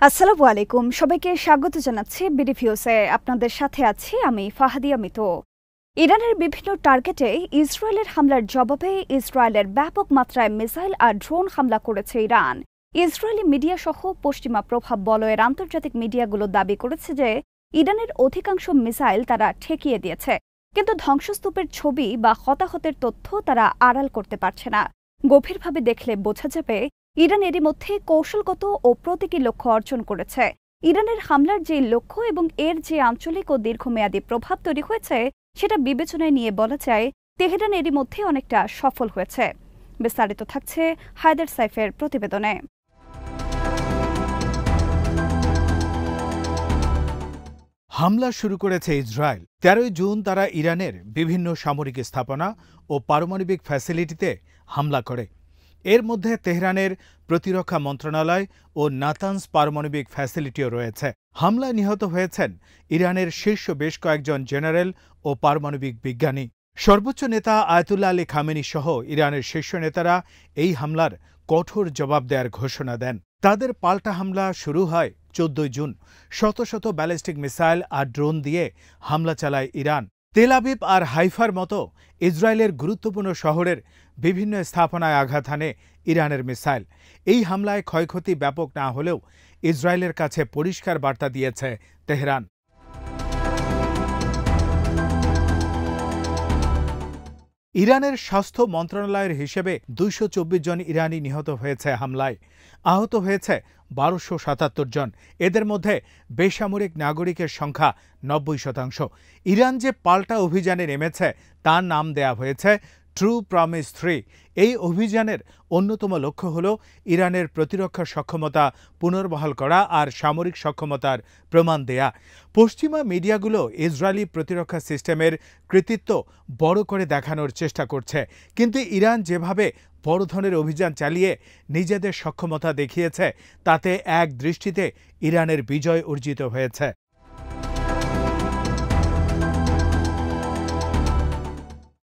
আসসালামু আলাইকুম, সবাইকে স্বাগত জানাচ্ছি বিডিভিউসে। আপনাদের সাথে আছি আমি ফাহাদিয়া মিতু। ইরানের বিভিন্ন টার্গেটে ইসরায়েলের হামলার জবাবে ইসরায়েলের ব্যাপক মাত্রায় মিসাইল আর ড্রোন হামলা করেছে ইরান। ইসরায়েলি মিডিয়া সহ পশ্চিমা প্রভাব বলয়ের আন্তর্জাতিক মিডিয়াগুলো দাবি করেছে যে ইরানের অধিকাংশ মিসাইল তারা ঠেকিয়ে দিয়েছে, কিন্তু ধ্বংসস্তূপের ছবি বা হতাহতের তথ্য তারা আড়াল করতে পারছে না। গভীরভাবে দেখলে বোঝা যাবে ইরান এরই মধ্যে কৌশলগত ও প্রতীকী লক্ষ্য অর্জন করেছে। ইরানের হামলার যে লক্ষ্য এবং এর যে আঞ্চলিক ও দীর্ঘমেয়াদী প্রভাব তৈরি হয়েছে সেটা বিবেচনায় নিয়ে বলা যায় তেহরান এরই মধ্যে অনেকটা সফল হয়েছে। বিস্তারিত থাকছে হায়দার সাইফের প্রতিবেদনে। হামলা শুরু করেছে ইসরায়েল। ১৩ জুন তারা ইরানের বিভিন্ন সামরিক স্থাপনা ও পারমাণবিক ফ্যাসিলিটিতে হামলা করে। এর মধ্যে তেহরানের প্রতিরক্ষা মন্ত্রণালয় ও নাতানস পারমাণবিক ফ্যাসিলিটিও রয়েছে। হামলায় নিহত হয়েছেন ইরানের শীর্ষ বেশ কয়েকজন জেনারেল ও পারমাণবিক বিজ্ঞানী। সর্বোচ্চ নেতা আয়াতুল্লাহ আলী খামেনি সহ ইরানের শীর্ষ নেতারা এই হামলার কঠোর জবাব দেওয়ার ঘোষণা দেন। তাদের পাল্টা হামলা শুরু হয় ১৪ জুন। শত শত ব্যালিস্টিক মিসাইল আর ড্রোন দিয়ে হামলা চালায় ইরান। তেল আবিব আর হাইফার মতো ইসরায়েলের গুরুত্বপূর্ণ শহরের বিভিন্ন স্থাপনায় আঘাত হানে ইরানের মিসাইল। এই হামলায় ক্ষয়ক্ষতি ব্যাপক না হলেও ইসরায়েলের কাছে পরিষ্কার বার্তা দিয়েছে তেহরান। ইরানের স্বাস্থ্য মন্ত্রণালয়ের হিসেবে ২২৪ জন ইরানি নিহত হয়েছে হামলায়। আহত হয়েছে ১২৭৭ জন। এদের মধ্যে বেসামরিক নাগরিকের সংখ্যা ৯০%। ইরান যে পাল্টা অভিযানে নেমেছে তার নাম দেয়া হয়েছে ট্রু প্রমিস ৩। এই অভিযানের অন্যতম লক্ষ্য হল ইরানের প্রতিরক্ষা সক্ষমতা পুনর্বহাল করা আর সামরিক সক্ষমতার প্রমাণ দেয়া। পশ্চিমা মিডিয়াগুলো ইসরায়েলি প্রতিরক্ষা সিস্টেমের কৃতিত্ব বড় করে দেখানোর চেষ্টা করছে, কিন্তু ইরান যেভাবে বড় ধরনের অভিযান চালিয়ে নিজেদের সক্ষমতা দেখিয়েছে তাতে এক দৃষ্টিতে ইরানের বিজয় অর্জিত হয়েছে।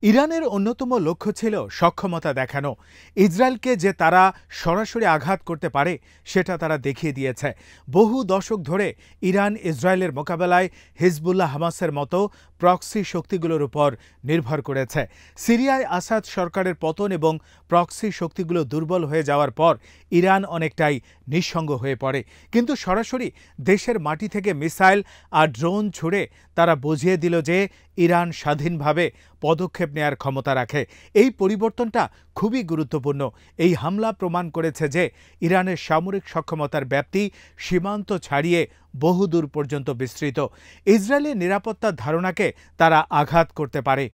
ইরানের অন্যতম লক্ষ্য ছিল সক্ষমতা দেখানো। ইসরায়েলকে যে তারা সরাসরি আঘাত করতে পারে সেটা তারা দেখিয়ে দিয়েছে। বহু দশক ধরে ইরান ইসরায়েলের মোকাবেলায় হিজবুল্লাহ হামাসের মতো প্রক্সি শক্তিগুলোর উপর নির্ভর করেছে। সিরিয়ায় আসাদ সরকারের পতন এবং প্রক্সি শক্তিগুলো দুর্বল হয়ে যাওয়ার পর ইরান অনেকটাই নিঃসঙ্গ হয়ে পড়ে। কিন্তু সরাসরি দেশের মাটি থেকে মিসাইল আর ড্রোন ছুড়ে তারা বুঝিয়ে দিল যে ইরান স্বাধীনভাবে পদক্ষেপ নেয়ার ক্ষমতা রাখে। এই পরিবর্তনটা খুবই গুরুত্বপূর্ণ। এই হামলা প্রমাণ করেছে যে ইরানের সামরিক সক্ষমতার ব্যাপ্তি সীমান্ত ছাড়িয়ে বহুদূর পর্যন্ত বিস্তৃত। ইসরায়েলের নিরাপত্তার ধারণাকে তারা আঘাত করতে পারে।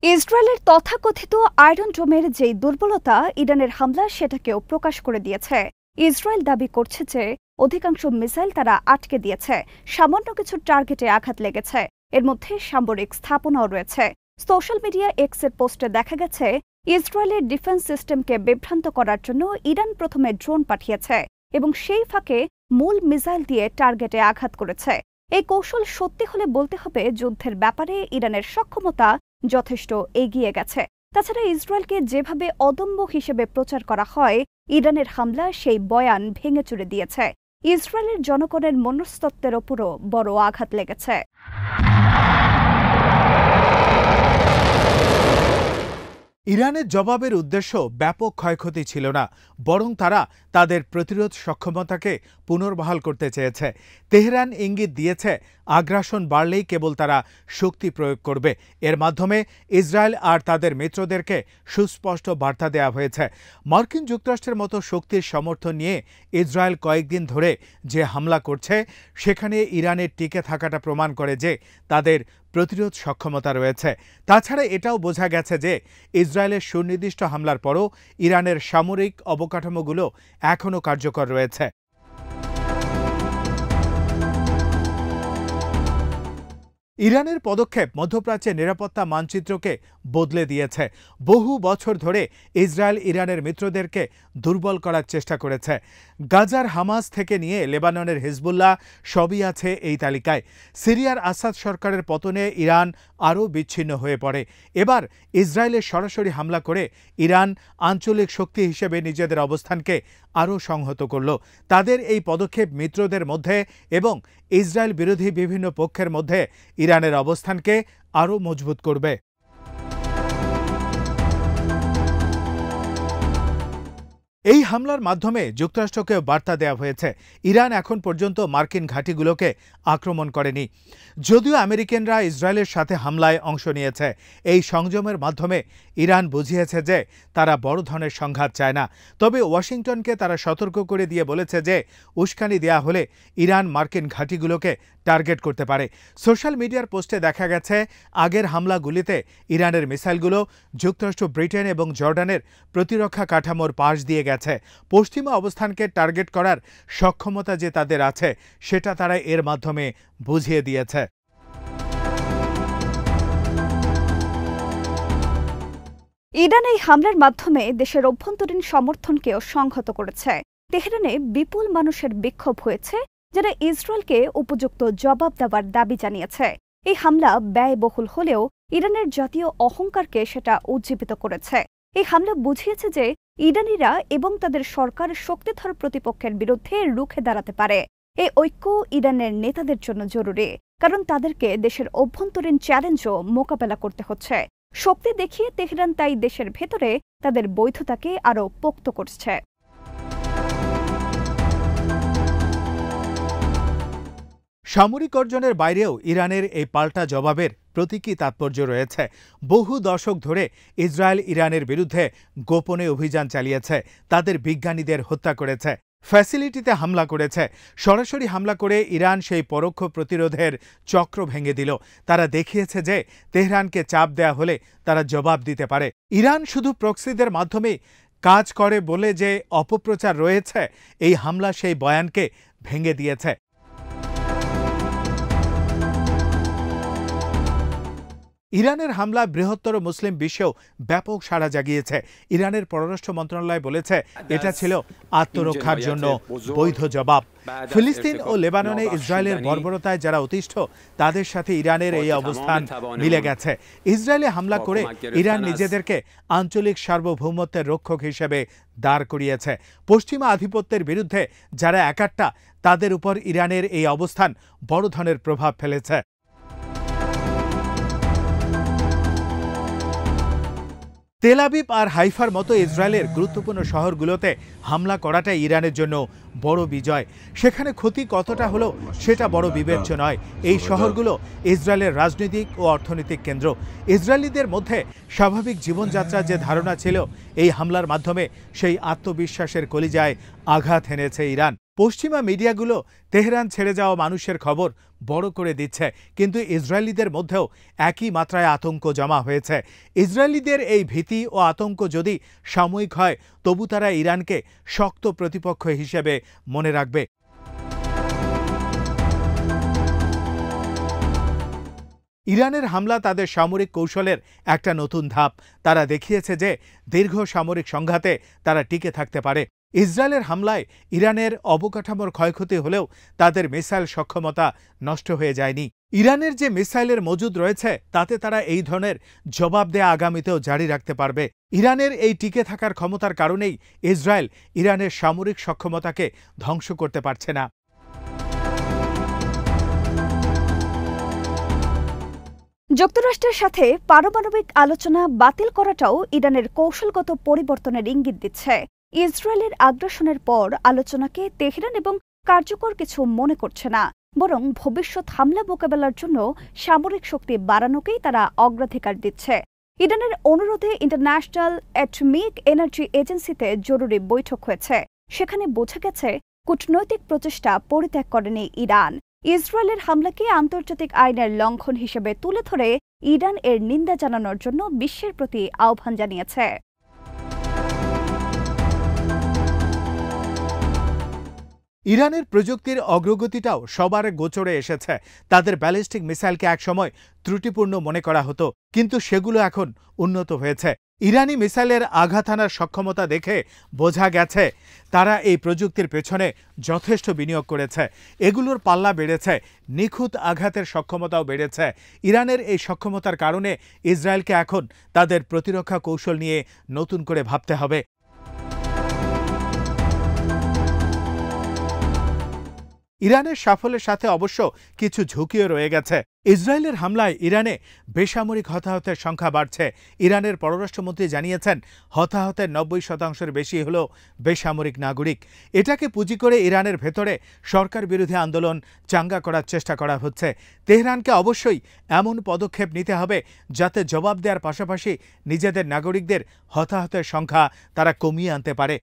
ইসরায়েলের তথাকথিত আয়রন ডোমের যেই দুর্বলতা ইরানের হামলা সেটাকেও প্রকাশ করে দিয়েছে। ইসরায়েল দাবি করছে যে অধিকাংশ মিসাইল তারা আটকে দিয়েছে, সামান্য কিছু টার্গেটে আঘাত লেগেছে। এর মধ্যে সামরিক স্থাপনাও রয়েছে। সোশ্যাল মিডিয়া এক্সের পোস্টে দেখা গেছে ইসরায়েলের ডিফেন্স সিস্টেমকে বিভ্রান্ত করার জন্য ইরান প্রথমে ড্রোন পাঠিয়েছে এবং সেই ফাঁকে মূল মিসাইল দিয়ে টার্গেটে আঘাত করেছে। এই কৌশল সত্যি হলে বলতে হবে যুদ্ধের ব্যাপারে ইরানের সক্ষমতা যথেষ্ট এগিয়ে গেছে। তাছাড়া ইসরায়েলকে যেভাবে অদম্য হিসেবে প্রচার করা হয়, ইরানের হামলা সেই বয়ান ভেঙে চুরে দিয়েছে। ইসরায়েলের জনগণের মনস্তত্ত্বের ওপরও বড় আঘাত লেগেছে। ইরানের জবাবের উদ্দেশ্য ব্যাপক ক্ষয়ক্ষতি ছিল না, বরং তারা তাদের প্রতিরোধ সক্ষমতাকে পুনর্বহাল করতে চেয়েছে। তেহরান ইঙ্গিত দিয়েছে আগ্রাসন বাড়লেই কেবল তারা শক্তি প্রয়োগ করবে। এর মাধ্যমে ইসরায়েল আর তাদের মিত্রদেরকে সুস্পষ্ট বার্তা দেওয়া হয়েছে। মার্কিন যুক্তরাষ্ট্রের মতো শক্তির সমর্থন নিয়ে ইসরায়েল কয়েকদিন ধরে যে হামলা করছে সেখানে ইরানের টিকে থাকাটা প্রমাণ করে যে তাদের প্রতিরোধ সক্ষমতা রয়েছে। তাছাড়া এটাও বোঝা গেছে যে ইসরায়েলের সুনির্দিষ্ট হামলার পরও ইরানের সামরিক অবকাঠামোগুলো এখনও কার্যকর রয়েছে। ইরানের পদক্ষেপ মধ্যপ্রাচ্যের নিরাপত্তা মানচিত্রকে বদলে দিয়েছে। বহু বছর ধরে ইসরায়েল ইরানের মিত্রদেরকে দুর্বল করার চেষ্টা করেছে। গাজার হামাস থেকে নিয়ে লেবাননের হিজবুল্লাহ সবই আছে এই তালিকায়। সিরিয়ার আসাদ সরকারের পতনে ইরান আরও বিচ্ছিন্ন হয়ে পড়ে। এবার ইসরায়েলে সরাসরি হামলা করে ইরান আঞ্চলিক শক্তি হিসেবে নিজেদের অবস্থানকে আরও সংহত করল। তাদের এই পদক্ষেপ মিত্রদের মধ্যে এবং ইসরায়েল বিরোধী বিভিন্ন পক্ষের মধ্যে ইরানের অবস্থানকে আরও মজবুত করবে। এই হামলার মাধ্যমে যুক্তরাষ্ট্রকেও বার্তা দেওয়া হয়েছে, ইরান এখন পর্যন্ত মার্কিন ঘাঁটিগুলোকে আক্রমণ করেনি। যদিও আমেরিকানরা ইসরায়েলের সাথে হামলায় অংশ নিয়েছে, এই সংযমের মাধ্যমে ইরান বুঝিয়েছে যে তারা বড় ধরনের সংঘাত চায় না। তবে ওয়াশিংটনকে তারা সতর্ক করে দিয়ে বলেছে যে উস্কানি দেয়া হলে ইরান মার্কিন ঘাঁটিগুলোকে টার্গেট করতে পারে। সোশ্যাল মিডিয়ার পোস্টে দেখা গেছে আগের হামলাগুলিতে ইরানের মিসাইলগুলো যুক্তরাষ্ট্র, ব্রিটেন এবং জর্ডানের প্রতিরক্ষা কাঠামোর পাশ দিয়ে গেছে। পশ্চিমা অবস্থানকে টার্গেট করার সক্ষমতা যে তাদের আছে সেটা তারা এর মাধ্যমে বুঝিয়ে দিয়েছে। ইরান এই হামলার মাধ্যমে দেশের অভ্যন্তরীণ সমর্থনকেও সংহত করেছে। তেহরানে বিপুল মানুষের বিক্ষোভ হয়েছে, যারা ইসরায়েলকে উপযুক্ত জবাব দেওয়ার দাবি জানিয়েছে। এই হামলা ব্যয়বহুল হলেও ইরানের জাতীয় অহংকারকে সেটা উজ্জীবিত করেছে। এই হামলা বুঝিয়েছে যে ইরানিরা এবং তাদের সরকার শক্তিধর প্রতিপক্ষের বিরুদ্ধে রুখে দাঁড়াতে পারে। এই ঐক্য ইরানের নেতাদের জন্য জরুরি, কারণ তাদেরকে দেশের অভ্যন্তরীণ চ্যালেঞ্জও মোকাবেলা করতে হচ্ছে। শক্তি দেখিয়ে তেহরান তাই দেশের ভেতরে তাদের বৈধতাকে আরও পোক্ত করছে। সামরিক অর্জনের বাইরেও ইরানের এই পাল্টা জবাবের প্রতীকী তাৎপর্য রয়েছে। বহু দশক ধরে ইসরায়েল ইরানের বিরুদ্ধে গোপনে অভিযান চালিয়েছে, তাদের বিজ্ঞানীদের হত্যা করেছে, ফ্যাসিলিটিতে হামলা করেছে। সরাসরি হামলা করে ইরান সেই পরোক্ষ প্রতিরোধের চক্র ভেঙে দিল। তারা দেখিয়েছে যে তেহরানকে চাপ দেয়া হলে তারা জবাব দিতে পারে। ইরান শুধু প্রক্সিদের মাধ্যমে কাজ করে বলে যে অপপ্রচার রয়েছে, এই হামলা সেই বয়ানকে ভেঙে দিয়েছে। ইরানের হামলা বৃহত্তর মুসলিম বিশ্বেও ব্যাপক সাড়া জাগিয়েছে। ইরানের পররাষ্ট্র মন্ত্রণালয় বলেছে এটা ছিল আত্মরক্ষার জন্য বৈধ জবাব। ফিলিস্তিন ও লেবাননে ইসরায়েলের বর্বরতায় যারা অতিষ্ঠ, তাদের সাথে ইরানের এই অবস্থান মিলে গেছে। ইসরায়েলে হামলা করে ইরান নিজেদেরকে আঞ্চলিক সার্বভৌমত্বের রক্ষক হিসেবে দাঁড় করিয়েছে। পশ্চিমা আধিপত্যের বিরুদ্ধে যারা একাট্টা, তাদের উপর ইরানের এই অবস্থান বড় ধরনের প্রভাব ফেলেছে। তেল আবিব আর হাইফার মতো ইসরায়েলের গুরুত্বপূর্ণ শহরগুলোতে হামলা করাটাই ইরানের জন্য বড় বিজয়। সেখানে ক্ষতি কতটা হলো সেটা বড় বিবেচ্য নয়। এই শহরগুলো ইসরায়েলের রাজনৈতিক ও অর্থনৈতিক কেন্দ্র। ইসরায়েলিদের মধ্যে স্বাভাবিক জীবনযাত্রার যে ধারণা ছিল, এই হামলার মাধ্যমে সেই আত্মবিশ্বাসের কলিজায় আঘাত এনেছে ইরান। পশ্চিমা মিডিয়াগুলো তেহরান ছেড়ে যাওয়া মানুষের খবর বড় করে দিচ্ছে, কিন্তু ইসরায়েলিদের মধ্যেও একই মাত্রায় আতঙ্ক জমা হয়েছে। ইসরায়েলিদের এই ভীতি ও আতঙ্ক যদি সাময়িক হয়, তবু তারা ইরানকে শক্ত প্রতিপক্ষ হিসেবে মনে রাখবে। ইরানের হামলা তাদের সামরিক কৌশলের একটা নতুন ধাপ। তারা দেখিয়েছে যে দীর্ঘ সামরিক সংঘাতে তারা টিকে থাকতে পারে। ইসরায়েলের হামলায় ইরানের অবকাঠামোর ক্ষয়ক্ষতি হলেও তাদের মিসাইল সক্ষমতা নষ্ট হয়ে যায়নি। ইরানের যে মিসাইলের মজুদ রয়েছে, তাতে তারা এই ধরনের জবাব দেয়া আগামীতেও জারি রাখতে পারবে। ইরানের এই টিকে থাকার ক্ষমতার কারণেই ইসরায়েল ইরানের সামরিক সক্ষমতাকে ধ্বংস করতে পারছে না। যুক্তরাষ্ট্রের সাথে পারমাণবিক আলোচনা বাতিল করাটাও ইরানের কৌশলগত পরিবর্তনের ইঙ্গিত দিচ্ছে। ইসরায়েলের আগ্রাসনের পর আলোচনাকে তেহরান এবং কার্যকর কিছু মনে করছে না, বরং ভবিষ্যৎ হামলা মোকাবেলার জন্য সামরিক শক্তি বাড়ানোকেই তারা অগ্রাধিকার দিচ্ছে। ইরানের অনুরোধে ইন্টারন্যাশনাল অ্যাটমিক এনার্জি এজেন্সিতে জরুরি বৈঠক হয়েছে। সেখানে বোঝা গেছে কূটনৈতিক প্রচেষ্টা পরিত্যাগ করেনি ইরান। ইসরায়েলের হামলাকে আন্তর্জাতিক আইনের লঙ্ঘন হিসেবে তুলে ধরে ইরান এর নিন্দা জানানোর জন্য বিশ্বের প্রতি আহ্বান জানিয়েছে। ইরানের প্রযুক্তির অগ্রগতিটাও সবার গোচরে এসেছে। তাদের ব্যালিস্টিক মিসাইলকে একসময় ত্রুটিপূর্ণ মনে করা হতো, কিন্তু সেগুলো এখন উন্নত হয়েছে। ইরানি মিসাইলের আঘাত হানার সক্ষমতা দেখে বোঝা গেছে তারা এই প্রযুক্তির পেছনে যথেষ্ট বিনিয়োগ করেছে। এগুলোর পাল্লা বেড়েছে, নিখুঁত আঘাতের সক্ষমতাও বেড়েছে। ইরানের এই সক্ষমতার কারণে ইসরায়েলকে এখন তাদের প্রতিরক্ষা কৌশল নিয়ে নতুন করে ভাবতে হবে। ইরানের সাফল্যের সাথে অবশ্য কিছু ঝুঁকিও রয়ে গেছে। ইসরায়েলের হামলায় ইরানে বেসামরিক হতাহতের সংখ্যা বাড়ছে। ইরানের পররাষ্ট্রমন্ত্রী জানিয়েছেন, হতাহতের 90% বেশি হল বেসামরিক নাগরিক। এটাকে পুঁজি করে ইরানের ভেতরে সরকার বিরোধী আন্দোলন চাঙ্গা করার চেষ্টা করা হচ্ছে। তেহরানকে অবশ্যই এমন পদক্ষেপ নিতে হবে যাতে জবাব দেওয়ার পাশাপাশি নিজেদের নাগরিকদের হতাহতের সংখ্যা তারা কমিয়ে আনতে পারে।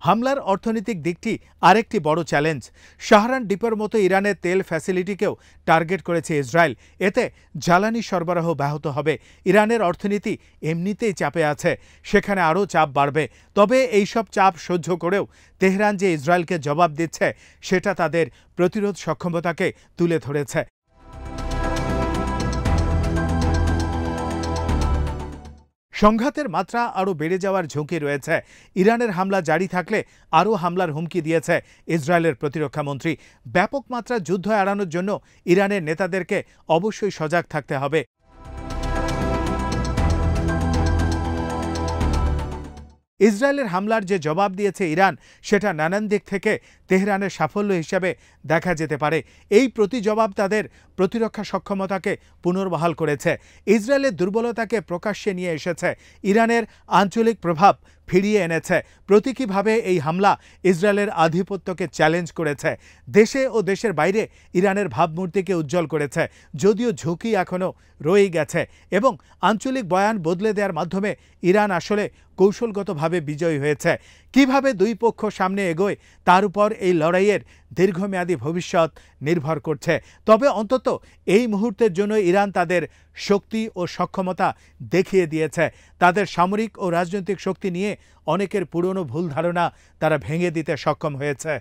হামলার অর্থনৈতিক দিকটি আরেকটি বড় চ্যালেঞ্জ। শাহরান দ্বীপের মতো ইরানের তেল ফ্যাসিলিটিকেও টার্গেট করেছে ইসরায়েল। এতে জ্বালানি সরবরাহ ব্যাহত হবে। ইরানের অর্থনীতি এমনিতেই চাপে আছে, সেখানে আরও চাপ বাড়বে। তবে এইসব চাপ সহ্য করেও তেহরান যে ইসরায়েলকে জবাব দিচ্ছে, সেটা তাদের প্রতিরোধ সক্ষমতাকে তুলে ধরেছে। সংঘাতের মাত্রা আরও বেড়ে যাওয়ার ঝুঁকি রয়েছে। ইরানের হামলা জারি থাকলে আরও হামলার হুমকি দিয়েছে ইসরায়েলের প্রতিরক্ষামন্ত্রী। ব্যাপক মাত্রার যুদ্ধ এড়ানোর জন্য ইরানের নেতাদেরকে অবশ্যই সজাগ থাকতে হবে। ইসরায়েলের হামলার যে জবাব দিয়েছে ইরান, সেটা নানান দিক থেকে তেহরানের সাফল্য হিসাবে দেখা যেতে পারে। এই প্রতিজবাব তাদের প্রতিরক্ষা সক্ষমতাকে পুনর্বহাল করেছে, ইসরায়েলের দুর্বলতাকে প্রকাশ্যে নিয়ে এসেছে, ইরানের আঞ্চলিক প্রভাব ফিরিয়ে এনেছে। প্রতীকীভাবে এই হামলা ইসরায়েলের আধিপত্যকে চ্যালেঞ্জ করেছে, দেশে ও দেশের বাইরে ইরানের ভাবমূর্তিকে উজ্জ্বল করেছে। যদিও ঝুঁকি এখনও রয়েই গেছে এবং আঞ্চলিক বয়ান বদলে দেওয়ার মাধ্যমে ইরান আসলে কৌশলগতভাবে বিজয়ী হয়েছে। কিভাবে দুই পক্ষ সামনে এগোয় তার উপর এই লড়াইয়ের দীর্ঘমেয়াদী ভবিষ্যৎ নির্ভর করছে। তবে অন্তত এই মুহূর্তের জন্য ইরান তাদের শক্তি ও সক্ষমতা দেখিয়ে দিয়েছে। তাদের সামরিক ও রাজনৈতিক শক্তি নিয়ে অনেকের পুরনো ভুল ধারণা তারা ভেঙে দিতে সক্ষম হয়েছে।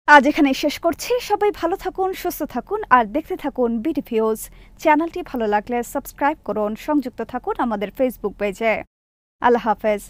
আজ এখানে শেষ করছি। সবাই ভালো থাকুন, সুস্থ থাকুন আর দেখতে থাকুন বিডিভিউজ। চ্যানেলটি ভালো লাগলে সাবস্ক্রাইব করুন, সংযুক্ত থাকুন আমাদের ফেসবুক পেজে। আল্লাহ হাফেজ।